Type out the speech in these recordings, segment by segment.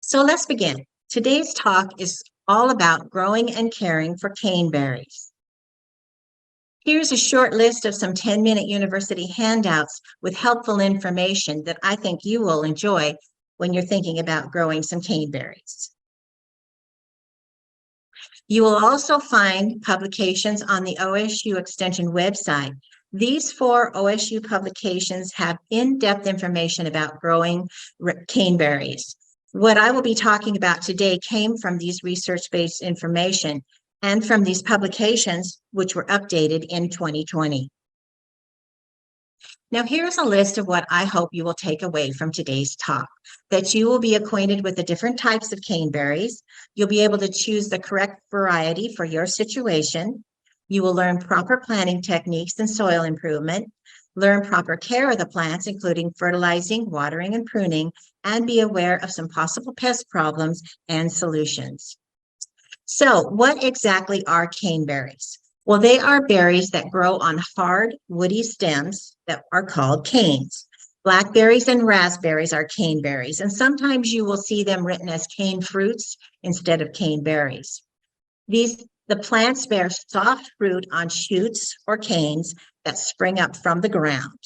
So let's begin. Today's talk is all about growing and caring for caneberries. Here's a short list of some 10-minute university handouts with helpful information that I think you will enjoy when you're thinking about growing some caneberries. You will also find publications on the OSU Extension website. These 4 OSU publications have in-depth information about growing caneberries. What I will be talking about today came from these research-based information and from these publications, which were updated in 2020. Now, here's a list of what I hope you will take away from today's talk, that you will be acquainted with the different types of caneberries. You'll be able to choose the correct variety for your situation. You will learn proper planting techniques and soil improvement, learn proper care of the plants, including fertilizing, watering, and pruning, and be aware of some possible pest problems and solutions. So, what exactly are caneberries? Well, they are berries that grow on hard, woody stems that are called canes. Blackberries and raspberries are caneberries, and sometimes you will see them written as cane fruits instead of caneberries. The plants bear soft fruit on shoots or canes that spring up from the ground,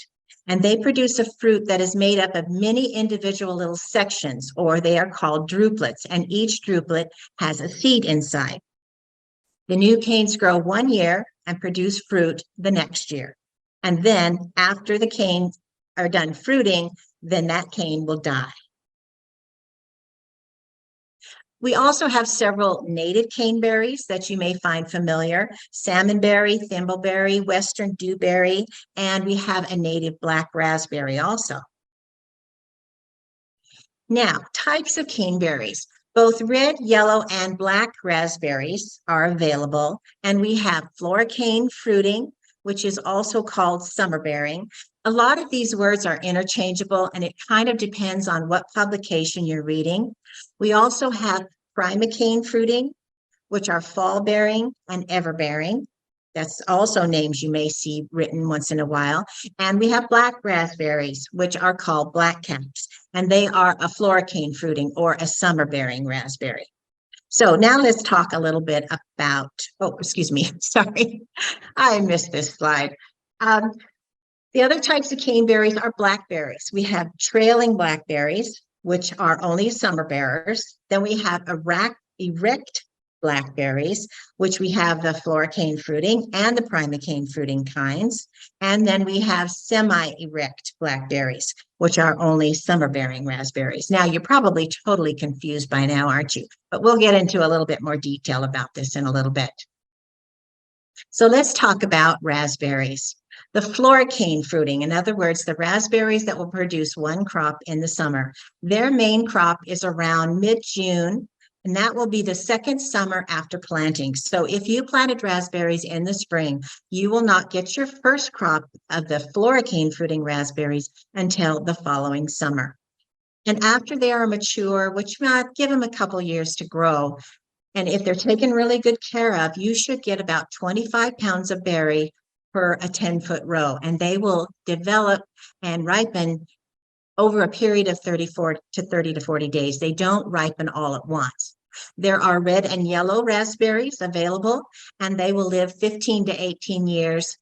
and they produce a fruit that is made up of many individual little sections, or they are called druplets, and each druplet has a seed inside. The new canes grow 1 year and produce fruit the next year. And then after the canes are done fruiting, then that cane will die. We also have several native caneberries that you may find familiar: salmonberry, thimbleberry, western dewberry, and we have a native black raspberry also. Now, types of caneberries. Both red, yellow, and black raspberries are available, and we have floricane fruiting, which is also called summer bearing. A lot of these words are interchangeable, and it kind of depends on what publication you're reading. We also have primocane fruiting, which are fall bearing and ever bearing. That's also names you may see written once in a while. And we have black raspberries, which are called black caps, and they are a floricane fruiting or a summer bearing raspberry. So now let's talk a little bit about, sorry, I missed this slide. The other types of caneberries are blackberries. We have trailing blackberries, which are only summer bearers. Then we have erect blackberries, which we have the floricane fruiting and the primocane fruiting kinds. And then we have semi-erect blackberries, which are only summer-bearing raspberries. Now, you're probably totally confused by now, aren't you? But we'll get into a little bit more detail about this in a little bit. So let's talk about raspberries. The floricane fruiting, in other words, the raspberries that will produce 1 crop in the summer. Their main crop is around mid-June, and that will be the second summer after planting. So if you planted raspberries in the spring, you will not get your first crop of the floricane fruiting raspberries until the following summer. And after they are mature, which give them a couple years to grow, and if they're taken really good care of, you should get about 25 pounds of berry per a 10-foot row, and they will develop and ripen over a period of 30 to 40 days. They don't ripen all at once. There are red and yellow raspberries available, and they will live 15 to 18 years.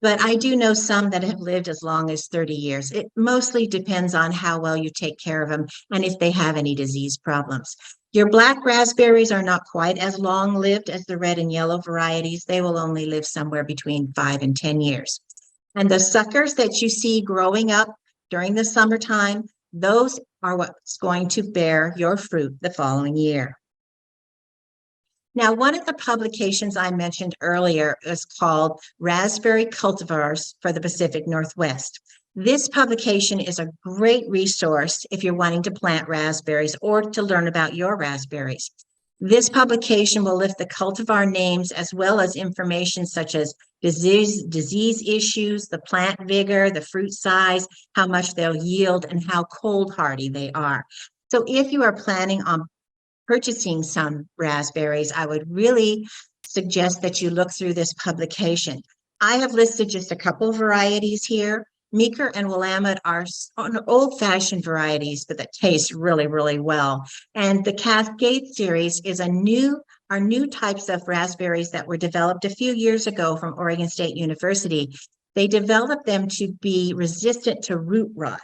But I do know some that have lived as long as 30 years. It mostly depends on how well you take care of them and if they have any disease problems. Your black raspberries are not quite as long-lived as the red and yellow varieties. They will only live somewhere between 5 and 10 years. And the suckers that you see growing up during the summertime, those are what's going to bear your fruit the following year. Now, one of the publications I mentioned earlier is called Raspberry Cultivars for the Pacific Northwest. This publication is a great resource if you're wanting to plant raspberries or to learn about your raspberries. This publication will list the cultivar names as well as information such as disease issues, the plant vigor, the fruit size, how much they'll yield, and how cold hardy they are. So if you are planning on purchasing some raspberries, I would really suggest that you look through this publication. I have listed just a couple varieties here. Meeker and Willamette are old-fashioned varieties, but that taste really, really well. And the Cascade series is are new types of raspberries that were developed a few years ago from Oregon State University. They developed them to be resistant to root rot.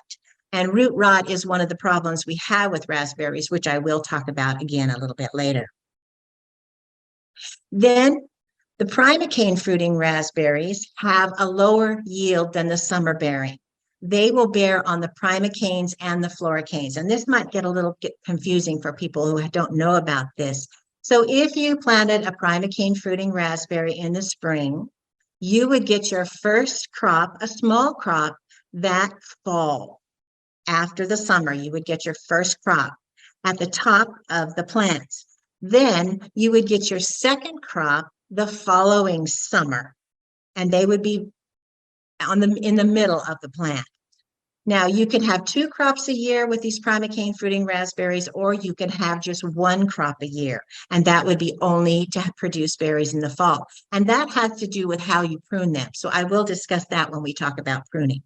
And root rot is one of the problems we have with raspberries, which I will talk about again a little bit later. Then the primocane fruiting raspberries have a lower yield than the summer bearing. They will bear on the primocanes and the floricanes. And this might get a little confusing for people who don't know about this. So if you planted a primocane fruiting raspberry in the spring, you would get your first crop, a small crop, that fall. After the summer, you would get your first crop at the top of the plants. Then you would get your second crop the following summer, and they would be in the middle of the plant. Now, you can have 2 crops a year with these primocane fruiting raspberries, or you can have just 1 crop a year, and that would be only to produce berries in the fall. And that has to do with how you prune them. So I will discuss that when we talk about pruning.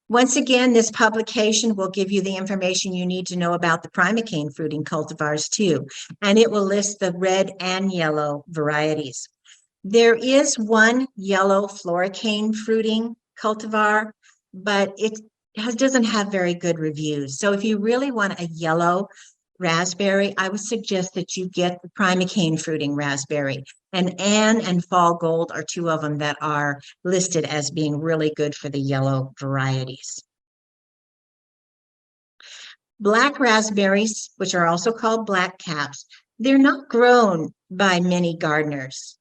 Once again, this publication will give you the information you need to know about the primocane fruiting cultivars too, and it will list the red and yellow varieties. There is one yellow floricane fruiting cultivar, but it doesn't have very good reviews. So if you really want a yellow raspberry, I would suggest that you get the primocane fruiting raspberry. And Anne and Fall Gold are 2 of them that are listed as being really good for the yellow varieties. Black raspberries, which are also called black caps, they're not grown by many gardeners.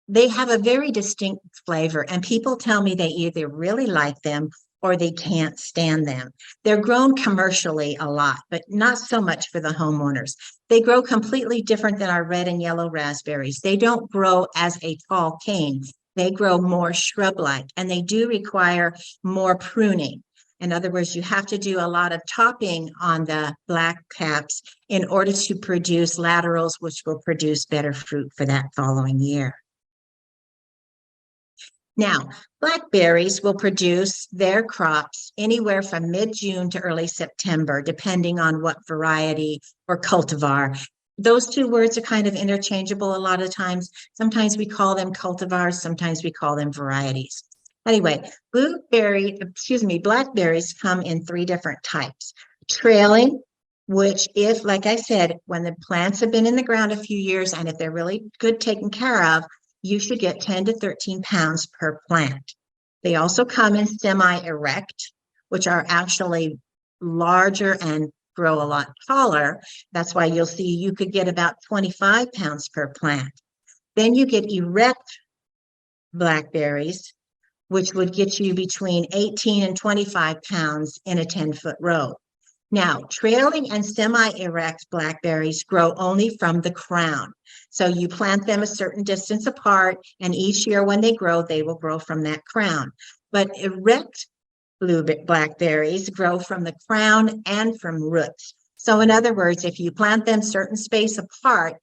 They have a very distinct flavor, and people tell me they either really like them or they can't stand them. They're grown commercially a lot, but not so much for the homeowners. They grow completely different than our red and yellow raspberries. They don't grow as a tall cane. They grow more shrub-like, and they do require more pruning. In other words, you have to do a lot of topping on the black caps in order to produce laterals, which will produce better fruit for that following year. Now, blackberries will produce their crops anywhere from mid-June to early September, depending on what variety or cultivar. Those 2 words are kind of interchangeable a lot of times. Sometimes we call them cultivars, sometimes we call them varieties. Anyway, blackberries come in 3 different types. Trailing, which if, like I said, when the plants have been in the ground a few years and if they're really good taken care of, you should get 10 to 13 pounds per plant. They also come in semi-erect, which are actually larger and grow a lot taller. That's why you'll see you could get about 25 pounds per plant. Then you get erect blackberries, which would get you between 18 and 25 pounds in a 10-foot row. Now, trailing and semi-erect blackberries grow only from the crown. So you plant them a certain distance apart, and each year when they will grow from that crown. But erect blackberries grow from the crown and from roots. So in other words, if you plant them certain space apart,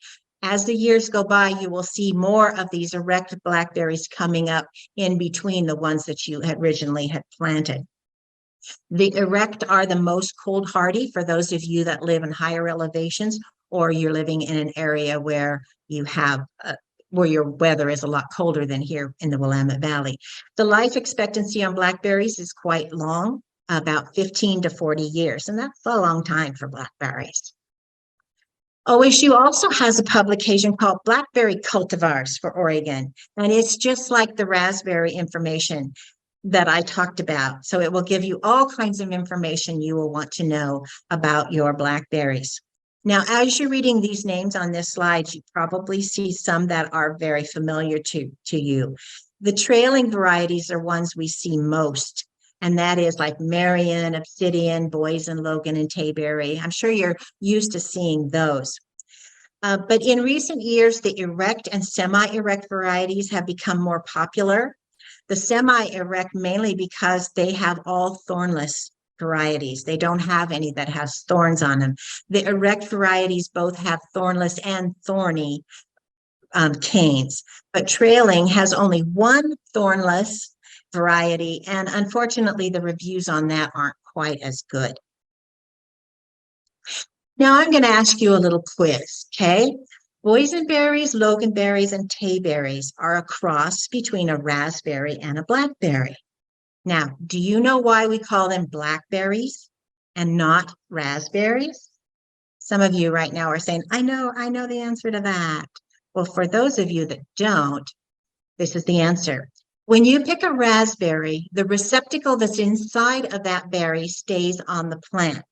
as the years go by, you will see more of these erect blackberries coming up in between the ones that you had originally planted. The erect are the most cold hardy for those of you that live in higher elevations, or you're living in an area where you have where your weather is a lot colder than here in the Willamette Valley. The life expectancy on blackberries is quite long, about 15 to 40 years, and that's a long time for blackberries. OSU also has a publication called Blackberry Cultivars for Oregon, and it's just like the raspberry information that I talked about. So it will give you all kinds of information you will want to know about your blackberries. Now, as you're reading these names on this slide, you probably see some that are very familiar to you. The trailing varieties are ones we see most, and that is like Marion, Obsidian, Boysen, Logan, and Tayberry. I'm sure you're used to seeing those. But in recent years, the erect and semi-erect varieties have become more popular. The semi-erect mainly because they have all thornless varieties. They don't have any that has thorns on them. The erect varieties both have thornless and thorny canes, but trailing has only one thornless variety. And unfortunately, the reviews on that aren't quite as good. Now I'm going to ask you a little quiz, okay? Boysenberries, loganberries, and tayberries are a cross between a raspberry and a blackberry. Now, do you know why we call them blackberries and not raspberries? Some of you right now are saying, I know the answer to that. Well, for those of you that don't, this is the answer. When you pick a raspberry, the receptacle that's inside of that berry stays on the plant.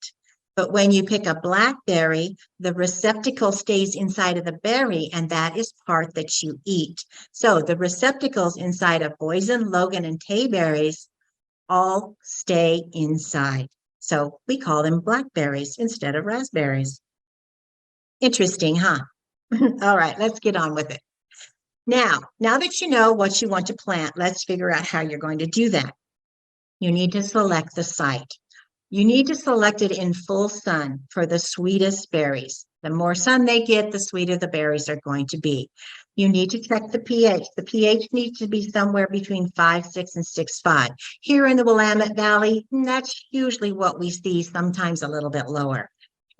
But when you pick a blackberry, the receptacle stays inside of the berry, and that is part that you eat. So the receptacles inside of boysen, logan, and tayberries all stay inside. So we call them blackberries instead of raspberries. Interesting, huh? All right, let's get on with it. Now that you know what you want to plant, let's figure out how you're going to do that. You need to select the site. You need to select it in full sun for the sweetest berries. The more sun they get, the sweeter the berries are going to be. You need to check the pH. The pH needs to be somewhere between 5.6 and 6.5. Here in the Willamette Valley, that's usually what we see, sometimes a little bit lower.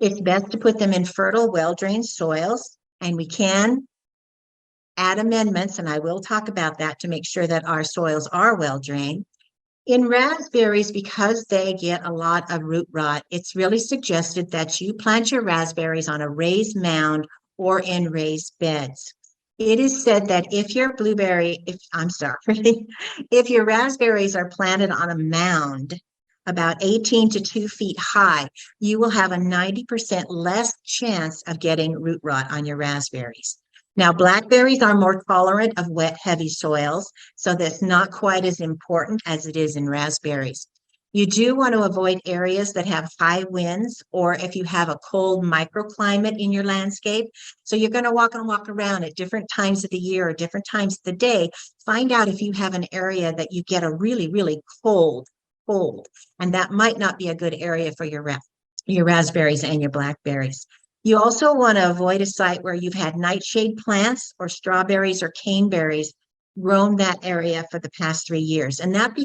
It's best to put them in fertile, well-drained soils, and we can add amendments, and I will talk about that to make sure that our soils are well-drained. In raspberries, because they get a lot of root rot, it's really suggested that you plant your raspberries on a raised mound or in raised beds. It is said that if your if your raspberries are planted on a mound about 18 to 2 feet high, you will have a 90% less chance of getting root rot on your raspberries. Now, blackberries are more tolerant of wet, heavy soils, so that's not quite as important as it is in raspberries. You do want to avoid areas that have high winds, or if you have a cold microclimate in your landscape. So you're going to walk around at different times of the year or different times of the day. Find out if you have an area that you get a really, really cold, and that might not be a good area for your raspberries and your blackberries. You also want to avoid a site where you've had nightshade plants or strawberries or caneberries grown that area for the past 3 years. And that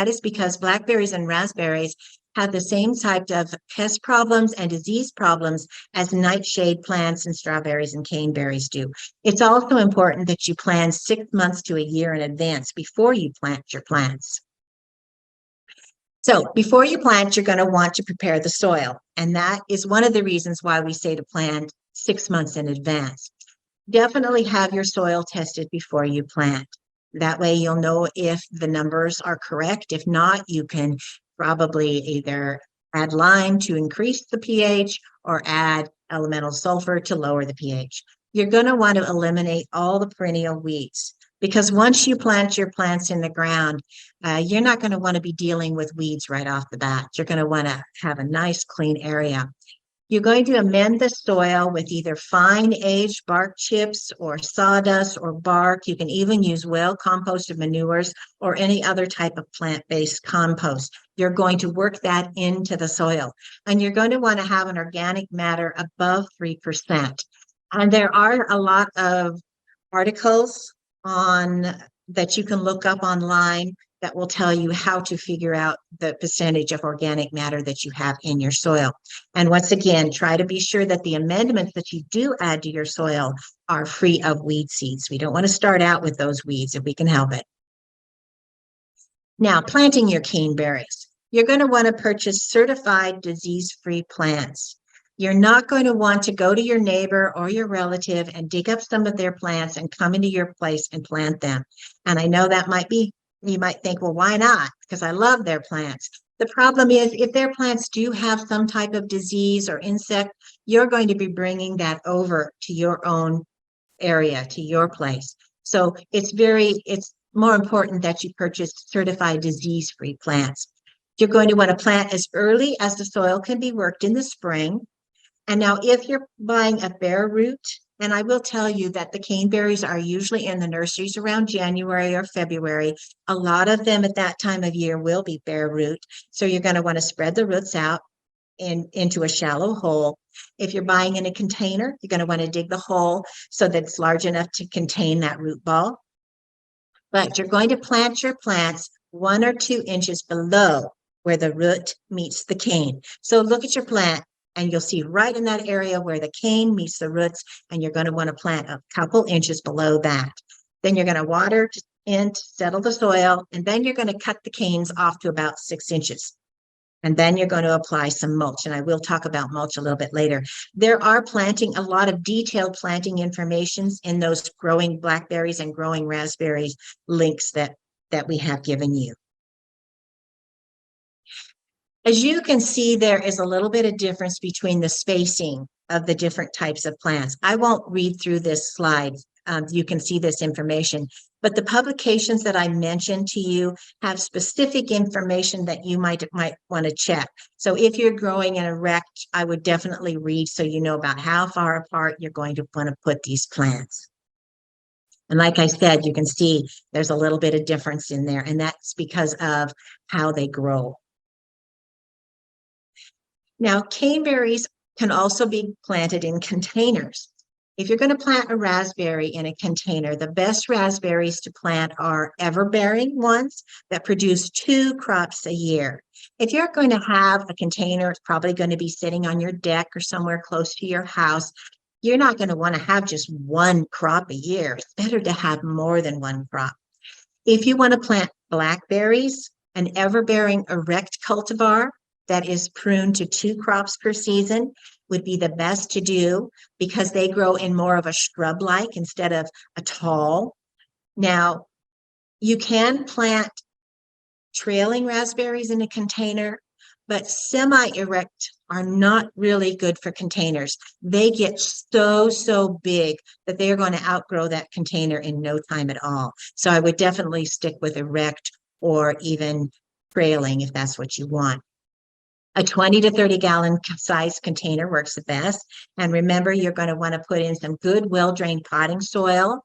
is because blackberries and raspberries have the same type of pest problems and disease problems as nightshade plants and strawberries and caneberries do. It's also important that you plan 6 months to a year in advance before you plant your plants. So before you plant, you're going to want to prepare the soil. And that is one of the reasons why we say to plant 6 months in advance. Definitely have your soil tested before you plant. That way you'll know if the numbers are correct. If not, you can probably either add lime to increase the pH or add elemental sulfur to lower the pH. You're going to want to eliminate all the perennial weeds, because once you plant your plants in the ground, you're not going to want to be dealing with weeds right off the bat. You're going to want to have a nice clean area. You're going to amend the soil with either fine aged bark chips or sawdust or bark. You can even use well-composted manures or any other type of plant-based compost. You're going to work that into the soil. And you're going to want to have an organic matter above 3%. And there are a lot of articles that you can look up online that will tell you how to figure out the percentage of organic matter that you have in your soil. And once again, try to be sure that the amendments that you do add to your soil are free of weed seeds. We don't want to start out with those weeds if we can help it. Now, planting your caneberries. You're going to want to purchase certified disease-free plants. You're not going to want to go to your neighbor or your relative and dig up some of their plants and come into your place and plant them. And I know you might think, well, why not? Because I love their plants. The problem is, if their plants do have some type of disease or insect, you're going to be bringing that over to your own area, to your place. So it's more important that you purchase certified disease-free plants. You're going to want to plant as early as the soil can be worked in the spring. And now if you're buying a bare root, and I will tell you that the caneberries are usually in the nurseries around January or February. A lot of them at that time of year will be bare root. So you're going to want to spread the roots out into a shallow hole. If you're buying in a container, you're going to want to dig the hole so that it's large enough to contain that root ball. But you're going to plant your plants 1 or 2 inches below where the root meets the cane. So look at your plant and you'll see right in that area where the cane meets the roots, and you're going to want to plant a couple inches below that. Then you're going to water in to settle the soil, and then you're going to cut the canes off to about 6 inches. And then you're going to apply some mulch, and I will talk about mulch a little bit later. There are a lot of detailed planting informations in those growing blackberries and growing raspberries links that we have given you. As you can see, there is a little bit of difference between the spacing of the different types of plants. I won't read through this slide. You can see this information, but the publications that I mentioned to you have specific information that you might want to check. So if you're growing in a erect, I would definitely read so you know about how far apart you're going to want to put these plants. And like I said, you can see there's a little bit of difference in there, and that's because of how they grow. Now, caneberries can also be planted in containers. If you're going to plant a raspberry in a container, the best raspberries to plant are everbearing ones that produce 2 crops a year. If you're going to have a container, it's probably going to be sitting on your deck or somewhere close to your house. You're not going to want to have just 1 crop a year. It's better to have more than 1 crop. If you want to plant blackberries, an everbearing erect cultivar that is pruned to 2 crops per season would be the best to do, because they grow in more of a shrub-like instead of a tall. Now, you can plant trailing raspberries in a container, but semi-erect are not really good for containers. They get so big that they're going to outgrow that container in no time at all. So I would definitely stick with erect or even trailing if that's what you want. A 20 to 30 gallon size container works the best. And remember, you're going to want to put in some good, well-drained potting soil.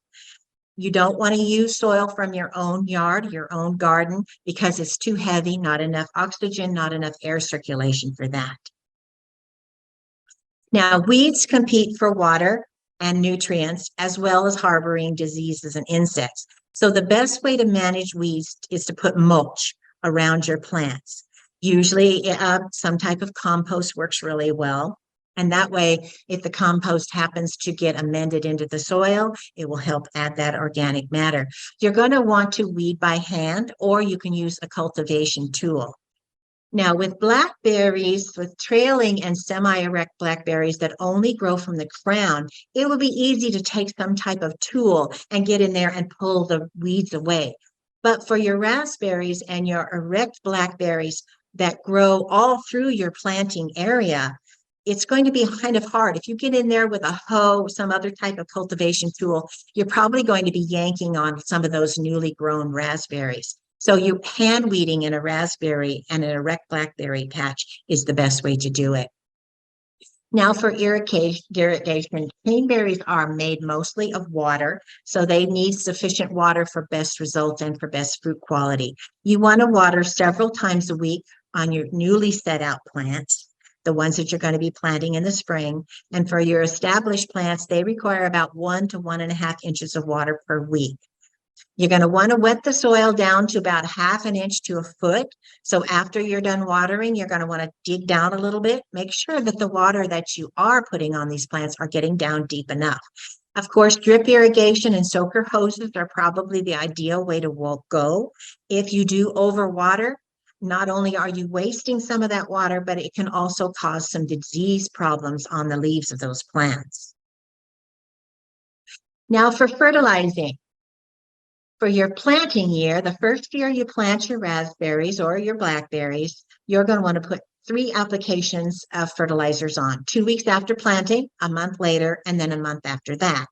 You don't want to use soil from your own yard, your own garden, because it's too heavy, not enough oxygen, not enough air circulation for that. Now, weeds compete for water and nutrients, as well as harboring diseases and insects. So the best way to manage weeds is to put mulch around your plants. Usually some type of compost works really well. And that way, if the compost happens to get amended into the soil, it will help add that organic matter. You're going to want to weed by hand, or you can use a cultivation tool. Now, with blackberries, with trailing and semi-erect blackberries that only grow from the crown, it will be easy to take some type of tool and get in there and pull the weeds away. But for your raspberries and your erect blackberries that grow all through your planting area, it's going to be kind of hard. If you get in there with a hoe, some other type of cultivation tool, you're probably going to be yanking on some of those newly grown raspberries. So you hand weeding in a raspberry and an erect blackberry patch is the best way to do it. Now for irrigation, caneberries are made mostly of water, so they need sufficient water for best results and for best fruit quality. You want to water several times a week on your newly set out plants, the ones that you're going to be planting in the spring. And for your established plants, they require about 1 to 1.5 inches of water per week. You're going to want to wet the soil down to about 1/2 inch to 1 foot. So after you're done watering, you're going to want to dig down a little bit. Make sure that the water that you are putting on these plants are getting down deep enough. Of course, drip irrigation and soaker hoses are probably the ideal way to go. If you do overwater, not only are you wasting some of that water, but it can also cause some disease problems on the leaves of those plants. Now for fertilizing. For your planting year, the first year you plant your raspberries or your blackberries, you're going to want to put 3 applications of fertilizers on. 2 weeks after planting, a month later, and then a month after that.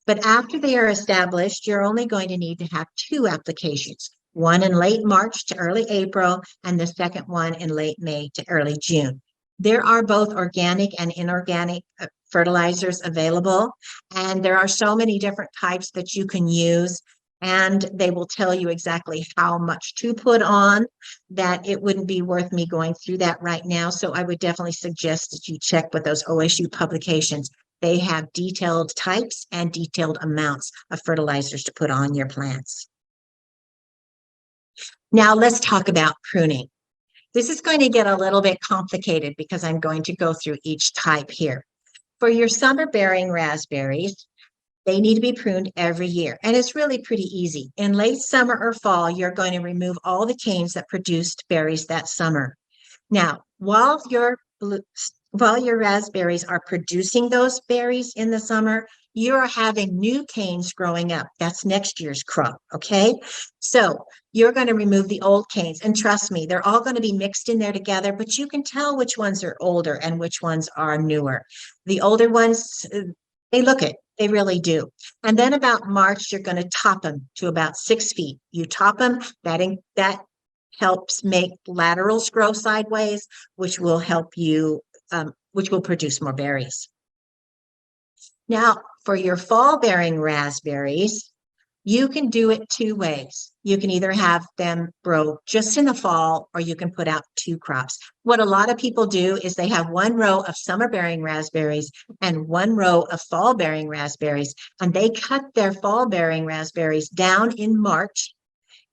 But after they are established, you're only going to need to have 2 applications, one in late March to early April, and the second one in late May to early June. There are both organic and inorganic fertilizers available, and there are so many different types that you can use. And they will tell you exactly how much to put on, that it wouldn't be worth me going through that right now. So I would definitely suggest that you check with those OSU publications. They have detailed types and detailed amounts of fertilizers to put on your plants. Now let's talk about pruning. This is going to get a little bit complicated because I'm going to go through each type here. For your summer bearing raspberries, they need to be pruned every year, and it's really pretty easy. In late summer or fall, you're going to remove all the canes that produced berries that summer. Now, while your raspberries are producing those berries in the summer, you are having new canes growing up. That's next year's crop, okay? So you're going to remove the old canes, and trust me, they're all going to be mixed in there together, but you can tell which ones are older and which ones are newer. The older ones, they look it. They really do. And then about March, you're going to top them to about 6 feet. You top them, that helps make laterals grow sideways, which will help you, which will produce more berries. Now, for your fall bearing raspberries, you can do it two ways. You can either have them grow just in the fall, or you can put out two crops. What a lot of people do is they have one row of summer bearing raspberries and one row of fall bearing raspberries, and they cut their fall bearing raspberries down in March.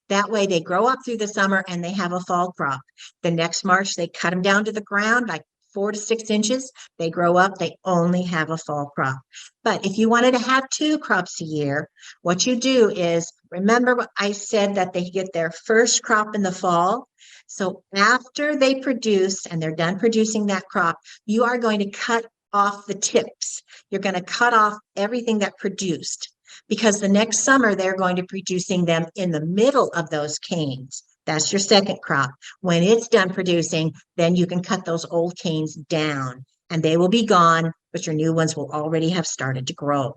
That way they grow up through the summer and they have a fall crop. The next March, they cut them down to the ground, like 4 to 6 inches. They grow up, they only have a fall crop. But if you wanted to have two crops a year, what you do is, remember what I said, that they get their first crop in the fall. So after they produce and they're done producing that crop, you are going to cut off the tips. You're going to cut off everything that produced, because the next summer they're going to be producing them in the middle of those canes. That's your second crop. When it's done producing, then you can cut those old canes down and they will be gone, but your new ones will already have started to grow.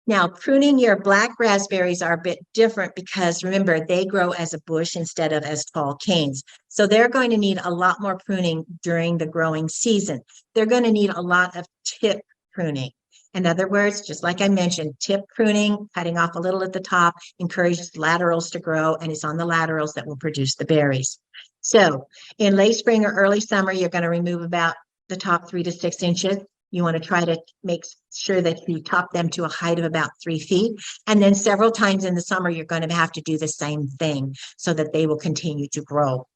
Now, pruning your black raspberries are a bit different because remember, they grow as a bush instead of as tall canes. So they're going to need a lot more pruning during the growing season. They're going to need a lot of tip pruning. In other words, just like I mentioned, tip pruning, cutting off a little at the top, encourages laterals to grow, and it's on the laterals that will produce the berries. So in late spring or early summer, you're going to remove about the top 3 to 6 inches. You want to try to make sure that you top them to a height of about 3 feet. And then several times in the summer, you're going to have to do the same thing so that they will continue to grow.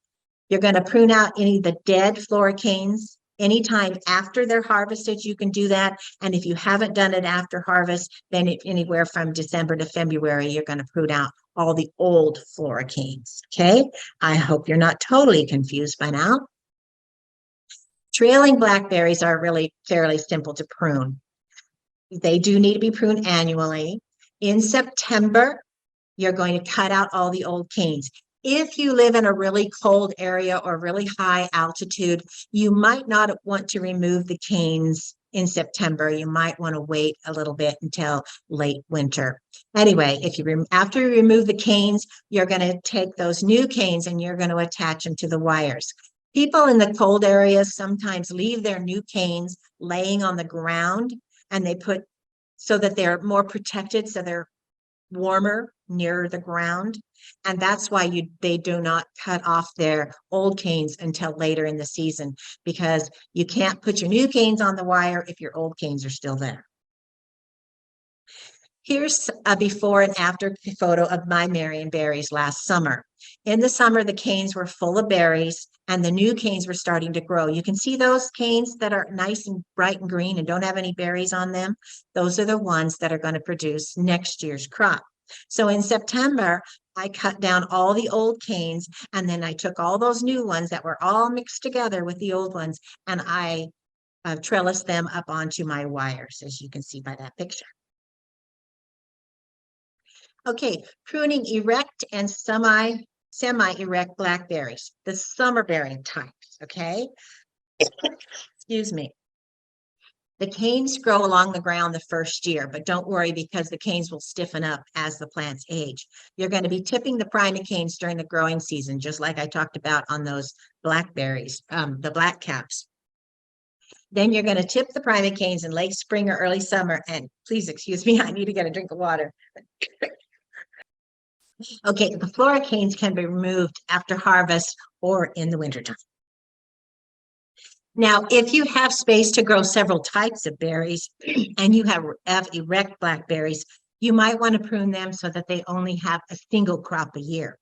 You're going to prune out any of the dead floricanes. Anytime after they're harvested, you can do that. And if you haven't done it after harvest, then anywhere from December to February, you're going to prune out all the old floricanes. Okay, I hope you're not totally confused by now. Trailing blackberries are really fairly simple to prune. They do need to be pruned annually. In September, you're going to cut out all the old canes. If you live in a really cold area or really high altitude, you might not want to remove the canes in September. You might want to wait a little bit until late winter. Anyway, after you remove the canes, you're going to take those new canes and you're going to attach them to the wires. People in the cold areas sometimes leave their new canes laying on the ground, and they put so that they're more protected, so they're warmer near the ground. And that's why they do not cut off their old canes until later in the season, because you can't put your new canes on the wire if your old canes are still there. Here's a before and after photo of my Marion berries last summer. In the summer, the canes were full of berries and the new canes were starting to grow. You can see those canes that are nice and bright and green and don't have any berries on them. Those are the ones that are going to produce next year's crop. So in September, I cut down all the old canes, and then I took all those new ones that were all mixed together with the old ones, and I trellised them up onto my wires, as you can see by that picture. Okay, pruning erect and semi-erect blackberries, the summer bearing types, okay? Excuse me. The canes grow along the ground the first year, but don't worry because the canes will stiffen up as the plants age. You're going to be tipping the primicanes during the growing season, just like I talked about on those blackberries, the black caps. Then you're going to tip the primicanes in late spring or early summer. And please excuse me, I need to get a drink of water. Okay, the floricanes can be removed after harvest or in the wintertime. Now, if you have space to grow several types of berries and you have erect blackberries, you might want to prune them so that they only have a single crop a year.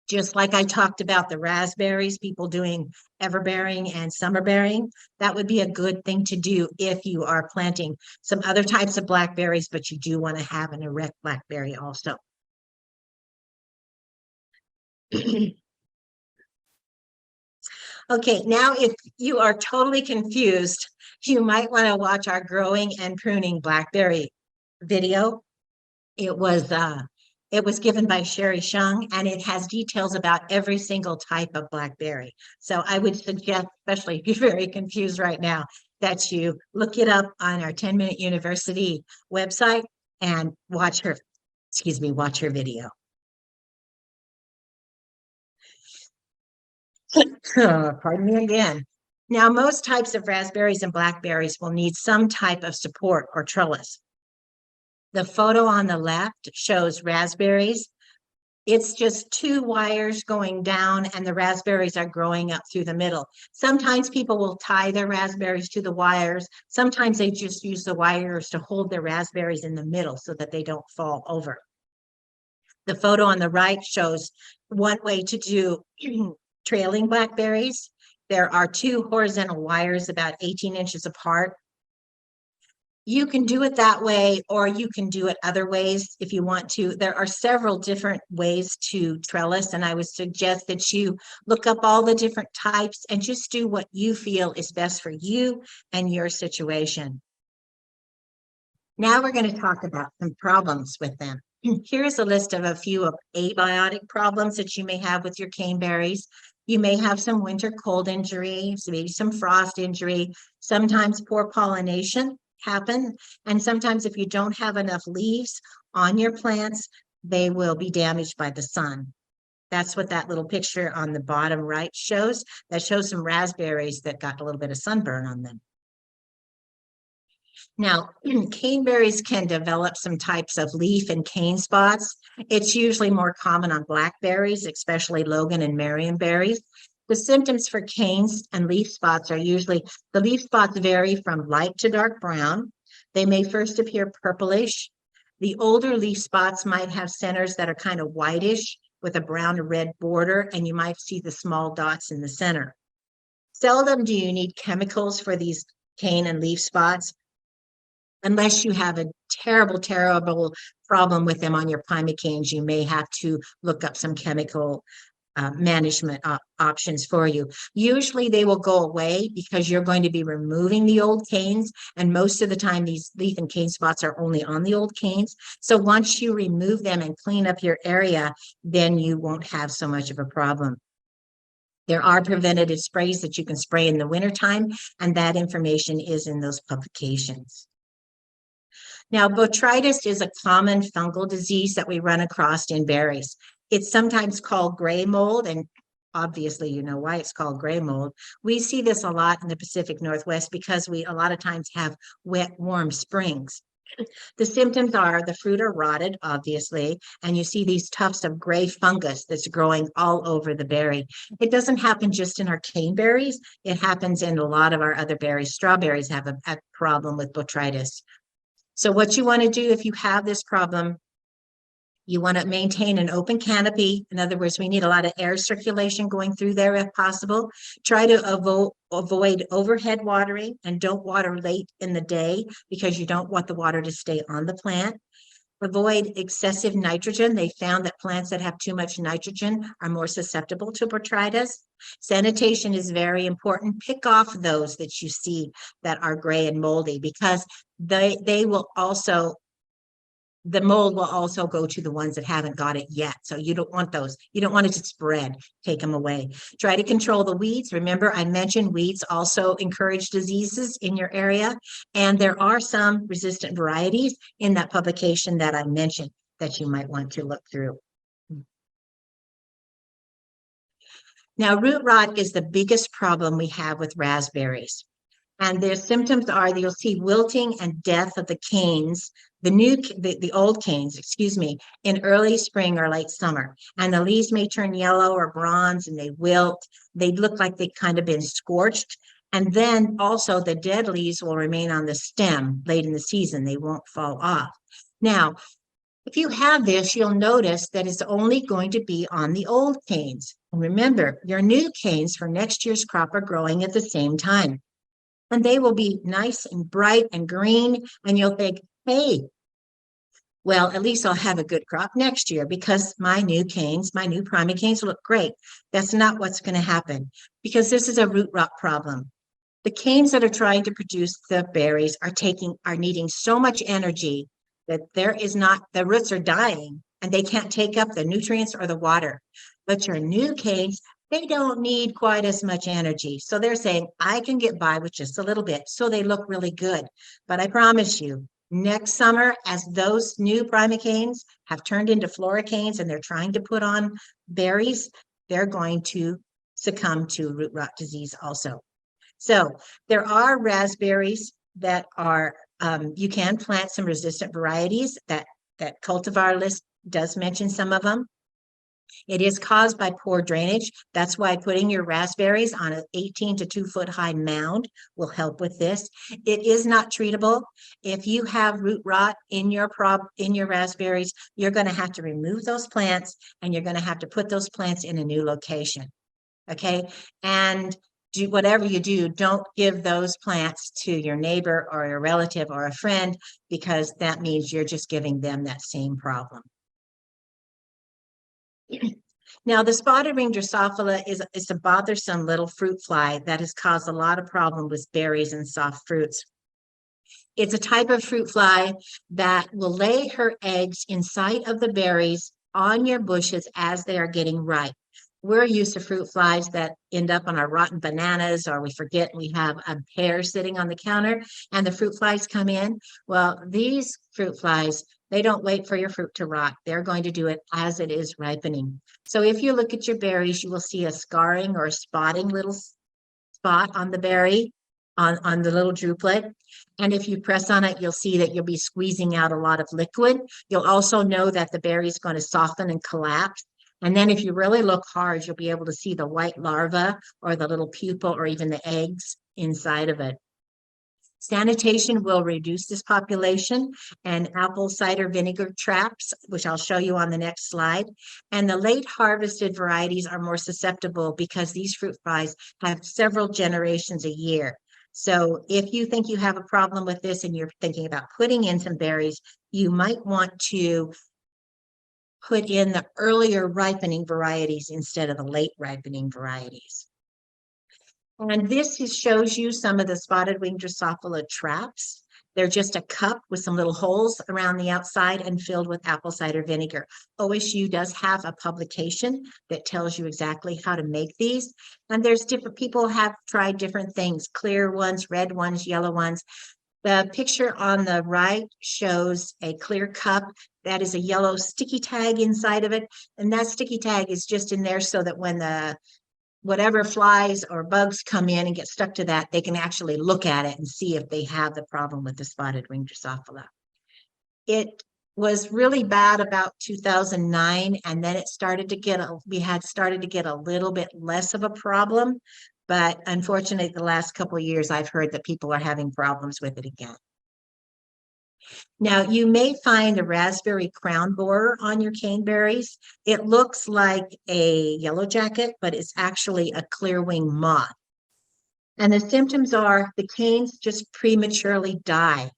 Just like I talked about the raspberries, people doing everbearing and summerbearing, that would be a good thing to do if you are planting some other types of blackberries, but you do want to have an erect blackberry also. Okay, now if you are totally confused, you might want to watch our growing and pruning blackberry video. It was given by Sherry Shung, and it has details about every single type of blackberry. So I would suggest, especially if you're very confused right now, that you look it up on our 10-Minute University website and watch watch her video. Pardon me again. Now, most types of raspberries and blackberries will need some type of support or trellis. The photo on the left shows raspberries. It's just two wires going down, and the raspberries are growing up through the middle. Sometimes people will tie their raspberries to the wires. Sometimes they just use the wires to hold their raspberries in the middle so that they don't fall over. The photo on the right shows one way to do trailing blackberries. There are two horizontal wires about 18 inches apart. You can do it that way, or you can do it other ways if you want to. There are several different ways to trellis, and I would suggest that you look up all the different types and just do what you feel is best for you and your situation. Now we're going to talk about some problems with them. Here's a list of a few of abiotic problems that you may have with your caneberries. You may have some winter cold injury, maybe some frost injury, sometimes poor pollination happen. And sometimes if you don't have enough leaves on your plants, they will be damaged by the sun. That's what that little picture on the bottom right shows. That shows some raspberries that got a little bit of sunburn on them. Now, caneberries can develop some types of leaf and cane spots. It's usually more common on blackberries, especially Logan and Marion berries. The symptoms for canes and leaf spots are usually, the leaf spots vary from light to dark brown. They may first appear purplish. The older leaf spots might have centers that are kind of whitish with a brown or red border, and you might see the small dots in the center. Seldom do you need chemicals for these cane and leaf spots, unless you have a terrible, terrible problem with them on your pymycanes. You may have to look up some chemical management options for you. Usually they will go away because you're going to be removing the old canes, and most of the time these leaf and cane spots are only on the old canes. So once you remove them and clean up your area, then you won't have so much of a problem. There are preventative sprays that you can spray in the wintertime, and that information is in those publications. Now, botrytis is a common fungal disease that we run across in berries. It's sometimes called gray mold, and obviously you know why it's called gray mold. We see this a lot in the Pacific Northwest because we a lot of times have wet, warm springs. The symptoms are the fruit are rotted, obviously, and you see these tufts of gray fungus that's growing all over the berry. It doesn't happen just in our caneberries. It happens in a lot of our other berries. Strawberries have a problem with botrytis. So what you want to do if you have this problem, you want to maintain an open canopy. In other words, we need a lot of air circulation going through there if possible. Try to avoid overhead watering, and don't water late in the day because you don't want the water to stay on the plant. Avoid excessive nitrogen. They found that plants that have too much nitrogen are more susceptible to botrytis. Sanitation is very important. Pick off those that you see that are gray and moldy, because they will also, the mold will also go to the ones that haven't got it yet. So you don't want those. You don't want it to spread. Take them away. Try to control the weeds. Remember, I mentioned weeds also encourage diseases in your area. And there are some resistant varieties in that publication that I mentioned that you might want to look through. Now, root rot is the biggest problem we have with raspberries. And their symptoms are that you'll see wilting and death of the canes, the old canes, excuse me, in early spring or late summer. And the leaves may turn yellow or bronze, and they wilt. They look like they've kind of been scorched. And then also the dead leaves will remain on the stem late in the season. They won't fall off. Now, If you have this, you'll notice that it's only going to be on the old canes. And remember, your new canes for next year's crop are growing at the same time. And they will be nice and bright and green. And you'll think, hey, well, at least I'll have a good crop next year because my new canes, my new primate canes look great. That's not what's going to happen because this is a root rot problem. The canes that are trying to produce the berries are needing so much energy that the roots are dying and they can't take up the nutrients or the water. But your new canes, they don't need quite as much energy. So they're saying, I can get by with just a little bit. So they look really good. But I promise you, next summer, as those new primicanes have turned into floricanes and they're trying to put on berries, they're going to succumb to root rot disease also. So there are raspberries that are, you can plant some resistant varieties that cultivar list does mention some of them. It is caused by poor drainage. That's why putting your raspberries on an 18 to 2 foot high mound will help with this. It is not treatable. If you have root rot in your raspberries, you're going to have to remove those plants and you're going to have to put those plants in a new location. Okay. And do whatever you do, don't give those plants to your neighbor or a relative or a friend, because that means you're just giving them that same problem. Now, the spotted ring Drosophila is a bothersome little fruit fly that has caused a lot of problem with berries and soft fruits. It's a type of fruit fly that will lay her eggs inside of the berries on your bushes as they are getting ripe. We're used to fruit flies that end up on our rotten bananas, or we forget we have a pear sitting on the counter and the fruit flies come in. Well, these fruit flies, they don't wait for your fruit to rot. They're going to do it as it is ripening. So if you look at your berries, you will see a scarring or a spotting little spot on the berry, on the little druplet. And if you press on it, you'll see that you'll be squeezing out a lot of liquid. You'll also know that the berry is going to soften and collapse. And then if you really look hard, you'll be able to see the white larva or the little pupa or even the eggs inside of it. Sanitation will reduce this population, and apple cider vinegar traps, which I'll show you on the next slide. And the late harvested varieties are more susceptible because these fruit flies have several generations a year. So if you think you have a problem with this and you're thinking about putting in some berries, you might want to put in the earlier ripening varieties instead of the late ripening varieties. And this shows you some of the spotted wing Drosophila traps. They're just a cup with some little holes around the outside and filled with apple cider vinegar. OSU does have a publication that tells you exactly how to make these. And there's different people have tried different things, clear ones, red ones, yellow ones. The picture on the right shows a clear cup that is a yellow sticky tag inside of it. And that sticky tag is just in there so that when the whatever flies or bugs come in and get stuck to that, they can actually look at it and see if they have the problem with the spotted wing Drosophila. It was really bad about 2009, and then we had started to get a little bit less of a problem. But unfortunately, the last couple of years, I've heard that people are having problems with it again. Now, you may find a raspberry crown borer on your caneberries. It looks like a yellow jacket, but it's actually a clearwing moth. And the symptoms are the canes just prematurely die,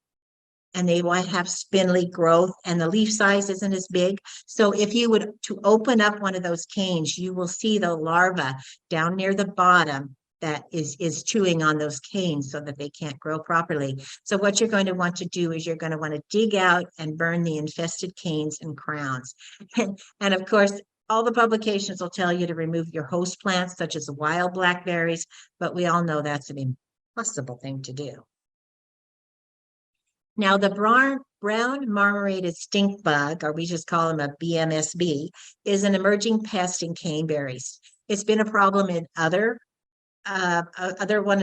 and they might have spindly growth, and the leaf size isn't as big. So if you would to open up one of those canes, you will see the larva down near the bottom that is chewing on those canes so that they can't grow properly. So what you're going to want to do is you're going to want to dig out and burn the infested canes and crowns. And of course, all the publications will tell you to remove your host plants, such as the wild blackberries, but we all know that's an impossible thing to do. Now, the brown marmorated stink bug, or we just call him a BMSB, is an emerging pest in caneberries. It's been a problem in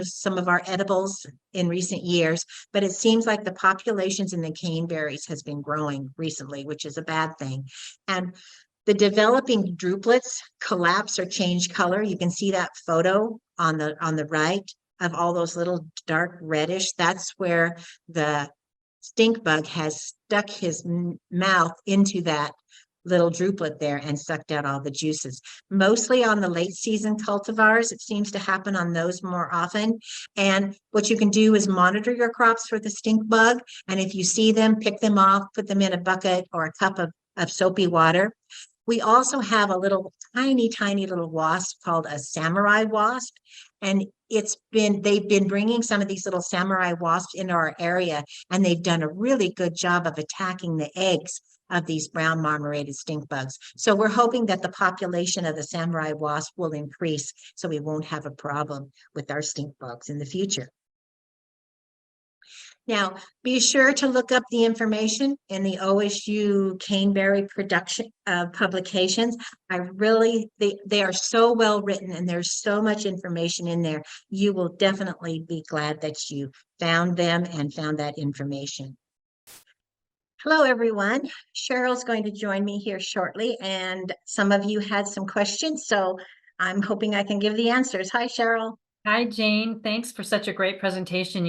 some of our edibles in recent years, but it seems like the populations in the caneberries has been growing recently, which is a bad thing. And the developing druplets collapse or change color. You can see that photo on the right of all those little dark reddish. That's where the stink bug has stuck his mouth into that little druplet there and sucked out all the juices. Mostly on the late season cultivars, it seems to happen on those more often. And what you can do is monitor your crops for the stink bug. And if you see them, pick them off, put them in a bucket or a cup of soapy water. We also have a little tiny, tiny little wasp called a samurai wasp. And they've been bringing some of these little samurai wasps into our area, and they've done a really good job of attacking the eggs of these brown marmorated stink bugs. So we're hoping that the population of the samurai wasp will increase so we won't have a problem with our stink bugs in the future. Now, be sure to look up the information in the OSU caneberry production publications. They are so well written and there's so much information in there. You will definitely be glad that you found them and found that information. Hello, everyone. Cheryl's going to join me here shortly, and some of you had some questions, so I'm hoping I can give the answers. Hi, Cheryl. Hi, Jane. Thanks for such a great presentation.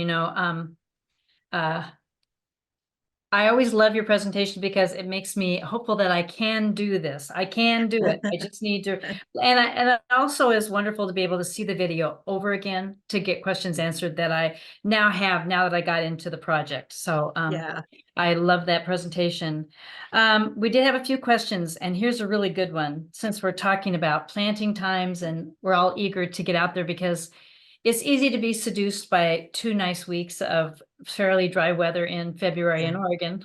I always love your presentation because it makes me hopeful that I can do this. I can do it. I just need to, and it also is wonderful to be able to see the video over again to get questions answered that I now have now that I got into the project. So Yeah. I love that presentation. We did have a few questions, and here's a really good one since we're talking about planting times and we're all eager to get out there because it's easy to be seduced by 2 nice weeks of fairly dry weather in February in Oregon.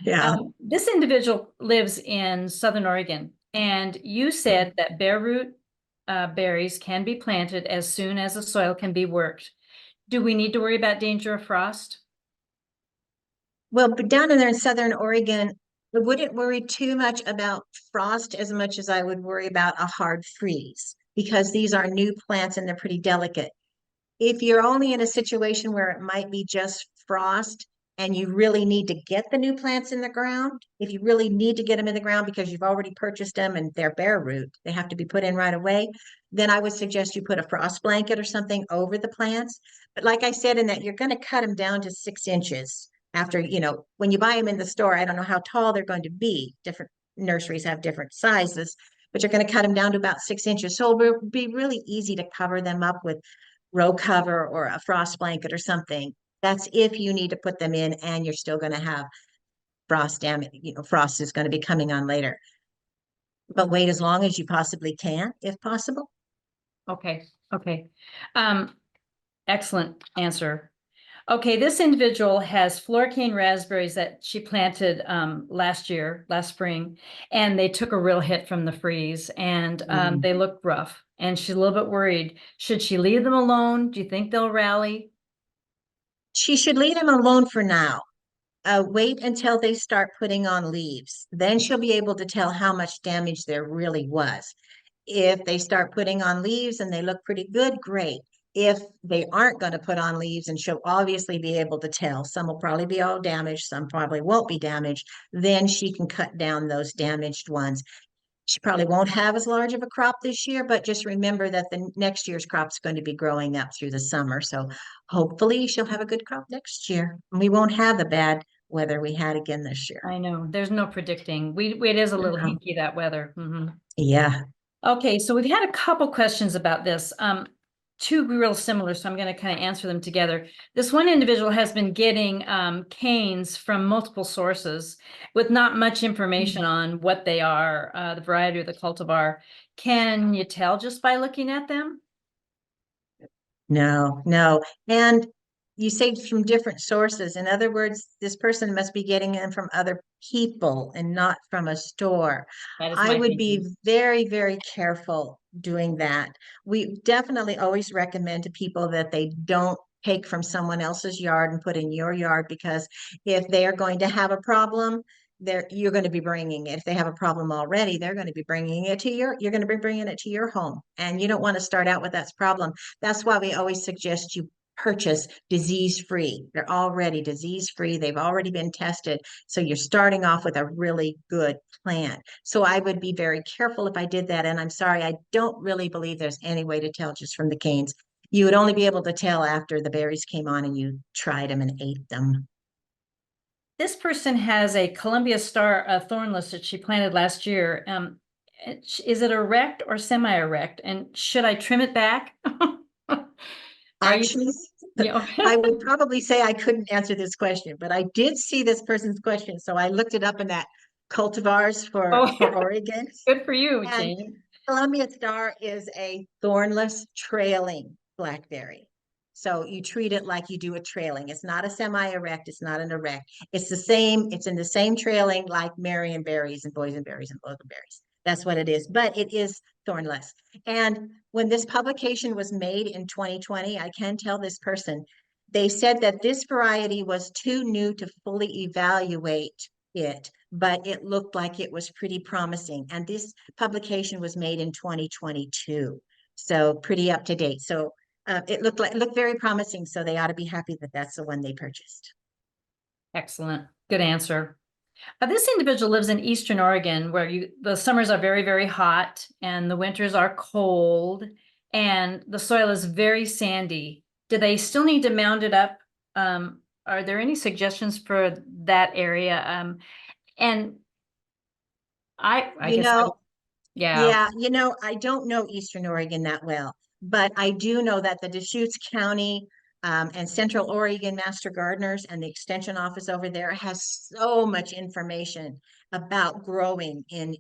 Yeah. This individual lives in Southern Oregon, and you said that bare root berries can be planted as soon as the soil can be worked. Do we need to worry about danger of frost? Well, but down in there in Southern Oregon, I wouldn't worry too much about frost as much as I would worry about a hard freeze because these are new plants and they're pretty delicate. If you're only in a situation where it might be just frost and you really need to get the new plants in the ground, if you really need to get them in the ground because you've already purchased them and they're bare root, they have to be put in right away, then I would suggest you put a frost blanket or something over the plants. But like I said, in that you're going to cut them down to 6 inches after, when you buy them in the store, I don't know how tall they're going to be. Different nurseries have different sizes, but you're going to cut them down to about 6 inches. So it will be really easy to cover them up with row cover or a frost blanket or something. That's if you need to put them in and you're still going to have frost damage. Frost is going to be coming on later. But wait as long as you possibly can, if possible. Okay, okay. Excellent answer. Okay, this individual has floricane raspberries that she planted last spring, and they took a real hit from the freeze, and they look rough. And she's a little bit worried. Should she leave them alone? Do you think they'll rally? She should leave them alone for now. Wait until they start putting on leaves. Then she'll be able to tell how much damage there really was. If they start putting on leaves and they look pretty good, great. If they aren't going to put on leaves, and she'll obviously be able to tell, some will probably be all damaged, some probably won't be damaged, then she can cut down those damaged ones. She probably won't have as large of a crop this year, but just remember that the next year's crop is going to be growing up through the summer. So hopefully she'll have a good crop next year. And we won't have the bad weather we had again this year. I know, there's no predicting. It is a little Yeah. hinky, that weather. Yeah. Okay, so we've had a couple questions about this. Two real similar, so I'm going to kind of answer them together. This one individual has been getting canes from multiple sources with not much information on what they are, the variety or the cultivar. Can you tell just by looking at them? No, no. And you say from different sources. In other words, this person must be getting them from other people and not from a store. That is I my would be thinking. very, very careful doing that. We definitely always recommend to people that they don't take from someone else's yard and put in your yard because if they are going to have a problem, you're going to be bringing it. If they have a problem already, they're going to be bringing it to you're going to be bringing it to your home, and you don't want to start out with that problem. That's why we always suggest you purchase disease-free. They're already disease-free. They've already been tested. So you're starting off with a really good plant. So I would be very careful if I did that. And I'm sorry, I don't really believe there's any way to tell just from the canes. You would only be able to tell after the berries came on and you tried them and ate them. this person has a Columbia Star thornless that she planted last year. Is it erect or semi-erect? And should I trim it back? Are you? Actually, Yeah. I would probably say I couldn't answer this question, but I did see this person's question, so I looked it up in that cultivars Oh, for Oregon. good for you, And Jane. Columbia Star is a thornless trailing blackberry. So you treat it like you do a trailing. It's not a semi-erect, it's not an erect. It's the same, it's in the same trailing like Marionberries and boysenberries and loganberries. That's what it is, but it is thornless. And when this publication was made in 2020, I can tell this person, they said that this variety was too new to fully evaluate it, but it looked like it was pretty promising. And this publication was made in 2022, so pretty up to date. So it looked very promising. So they ought to be happy that that's the one they purchased. Excellent. Good answer. This individual lives in Eastern Oregon where the summers are very, very hot and the winters are cold and the soil is very sandy. Do they still need to mound it up? Are there any suggestions for that area? And I You guess, know, yeah, Yeah, I don't know Eastern Oregon that well, but I do know that the Deschutes County and Central Oregon Master Gardeners and the Extension Office over there has so much information about growing in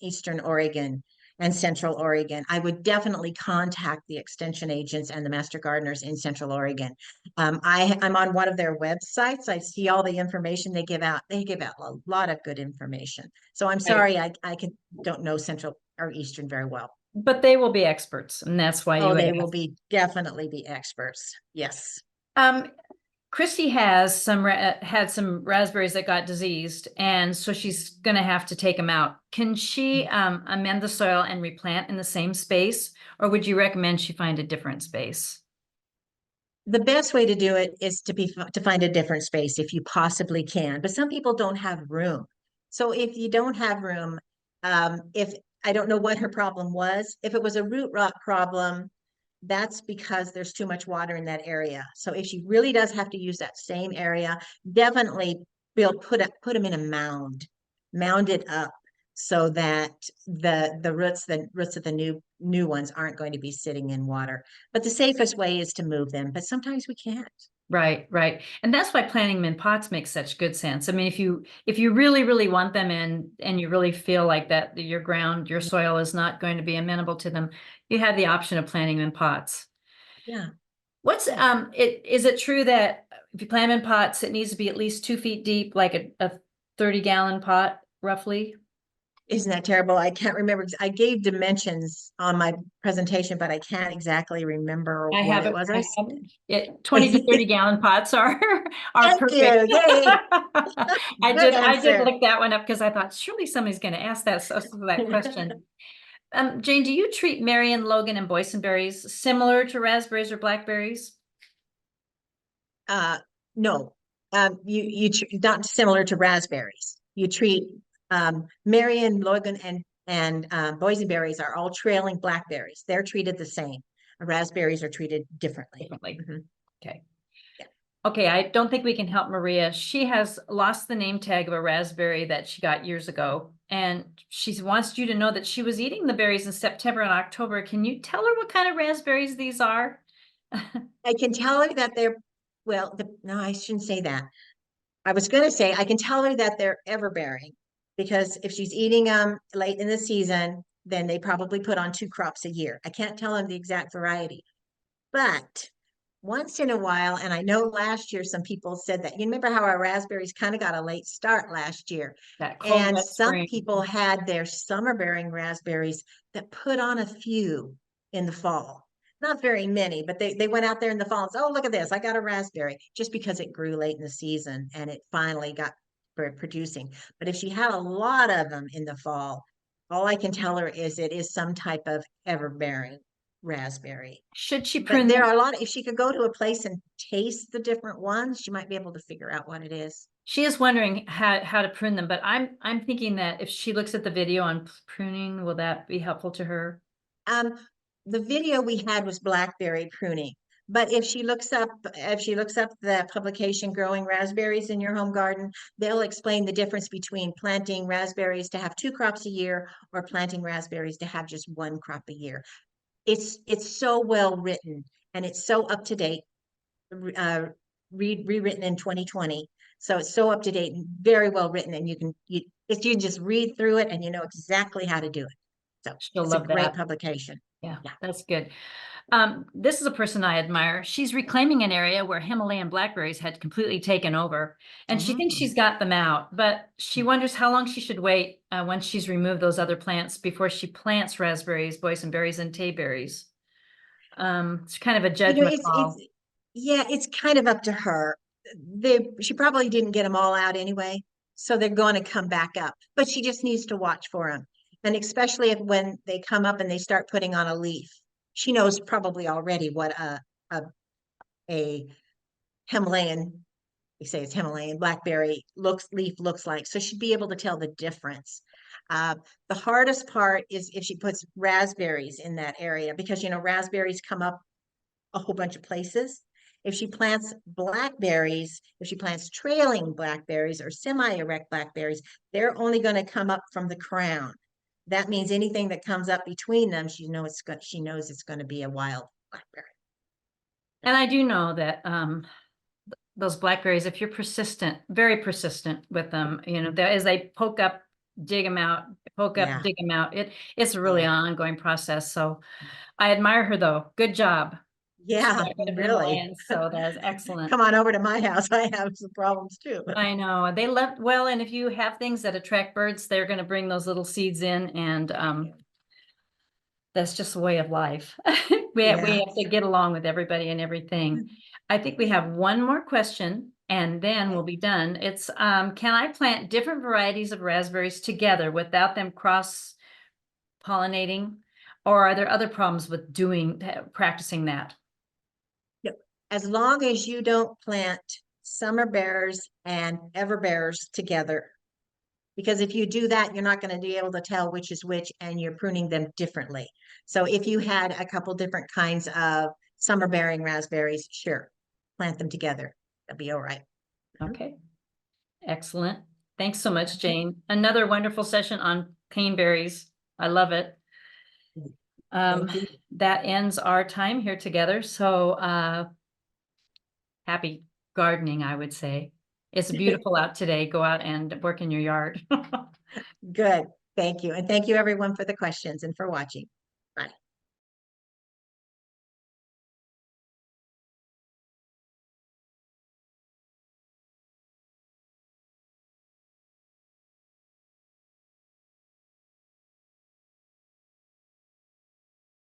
Eastern Oregon and Central Oregon. I would definitely contact the Extension agents and the Master Gardeners in Central Oregon. I'm on one of their websites. I see all the information they give out. They give out a lot of good information. So I'm right. sorry, don't know Central or Eastern very well. But they will be experts and that's why Oh, you they will asked. be definitely be experts. Yes. Um, Christy has had some raspberries that got diseased, and so she's going to have to take them out. Can she amend the soil and replant in the same space, or would you recommend she find a different space? The best way to do it is to find a different space if you possibly can. But some people don't have room. So if you don't have room, if I don't know what her problem was, if it was a root rot problem, that's because there's too much water in that area. So if she really does have to use that same area, definitely put them in a mound it up so that the roots of the new ones aren't going to be sitting in water. But the safest way is to move them, but sometimes we can't. Right, right. And that's why planting them in pots makes such good sense. I mean, if you really, really want them in and you really feel like that your soil is not going to be amenable to them, you have the option of planting them in pots. Yeah, What's yeah. is it true that if you plant them in pots, it needs to be at least 2 feet deep, like a 30-gallon pot, roughly? Isn't that terrible? I can't remember. I gave dimensions on my presentation, but I can't exactly remember I what have it it. was. I have it. 20 to 30-gallon pots are are Thank perfect. you. Yay. Good I did answer. look that one up because I thought surely somebody's going to ask that question. Jane, do you treat Marion, Logan, and boysenberries similar to raspberries or blackberries? Uh, no, not similar to raspberries. You treat Marion, Logan, and boysenberries are all trailing blackberries. They're treated the same. Raspberries are treated differently. Differently. Mhm. Okay. Yeah. Okay, I don't think we can help Maria. She has lost the name tag of a raspberry that she got years ago, and she wants you to know that she was eating the berries in September and October. Can you tell her what kind of raspberries these are? I can tell her that no, I shouldn't say that. I was going to say I can tell her that they're everbearing because if she's eating them late in the season, then they probably put on 2 crops a year. I can't tell them the exact variety, but once in a while, and I know last year some people said that, you remember how our raspberries kind of got a late start last year, That cold, and wet some spring. people had their summer bearing raspberries that put on a few in the fall. Not very many, but they went out there in the fall and said, oh, look at this, I got a raspberry, just because it grew late in the season and it finally got producing. But if she had a lot of them in the fall, all I can tell her is it is some type of everbearing raspberry. Should she But prune there them? are a lot, if she could go to a place and taste the different ones, she might be able to figure out what it is. She is wondering how to prune them, but I'm thinking that if she looks at the video on pruning, will that be helpful to her? Um, the video we had was blackberry pruning, But if she looks up the publication Growing Raspberries in Your Home Garden, they'll explain the difference between planting raspberries to have two crops a year or planting raspberries to have just one crop a year. It's so well written and it's so up to date, uh, rewritten in 2020. So it's so up to date and very well written, and you can just read through it and you know exactly how to do it. So She'll it's a love great that. publication. Yeah, Yeah. that's good. This is a person I admire. She's reclaiming an area where Himalayan blackberries had completely taken over, and she thinks Mm. she's got them out, but she wonders how long she should wait once she's removed those other plants before she plants raspberries, boysenberries, and tayberries. It's kind of a You know, judgment call. yeah, it's kind of up to her. She probably didn't get them all out anyway, so they're going to come back up. But she just needs to watch for them, and especially if when they come up and they start putting on a leaf, she knows probably already what a Himalayan, you say it's Himalayan blackberry leaf looks like. So she'd be able to tell the difference. Uh, the hardest part is if she puts raspberries in that area because you know raspberries come up a whole bunch of places. If she plants blackberries, if she plants trailing blackberries or semi-erect blackberries, they're only going to come up from the crown. That means anything that comes up between them, she knows it's going to be a wild blackberry. And I do know that those blackberries, if you're persistent, very persistent with them, you know, as they poke up, dig them out, poke up, Yeah, dig them out. It's really yeah, an ongoing process. So I admire her though. Good job. She yeah, got rid of really. Himalayans, so that was excellent. Come on over to my house. I have some problems too. I know they left well, and if you have things that attract birds, they're going to bring those little seeds in, and that's just a way of life. We Yeah. have to get along with everybody and everything. I think we have one more question and then we'll be done. It's can I plant different varieties of raspberries together without them cross pollinating? Or are there other problems with practicing that? Yep. As long as you don't plant summer bears and ever bears together, because if you do that, you're not going to be able to tell which is which and you're pruning them differently. So if you had a couple different kinds of summer bearing raspberries, sure, plant them together. That'll be all right. Mhm. Okay, excellent. Thanks so much, Okay. Jane. Another wonderful session on caneberries. I love it. Um, Thank you. that ends our time here together. So happy gardening, I would say. It's beautiful out today. Go out and work in your yard. Good. Thank you. And thank you everyone for the questions and for watching. Bye.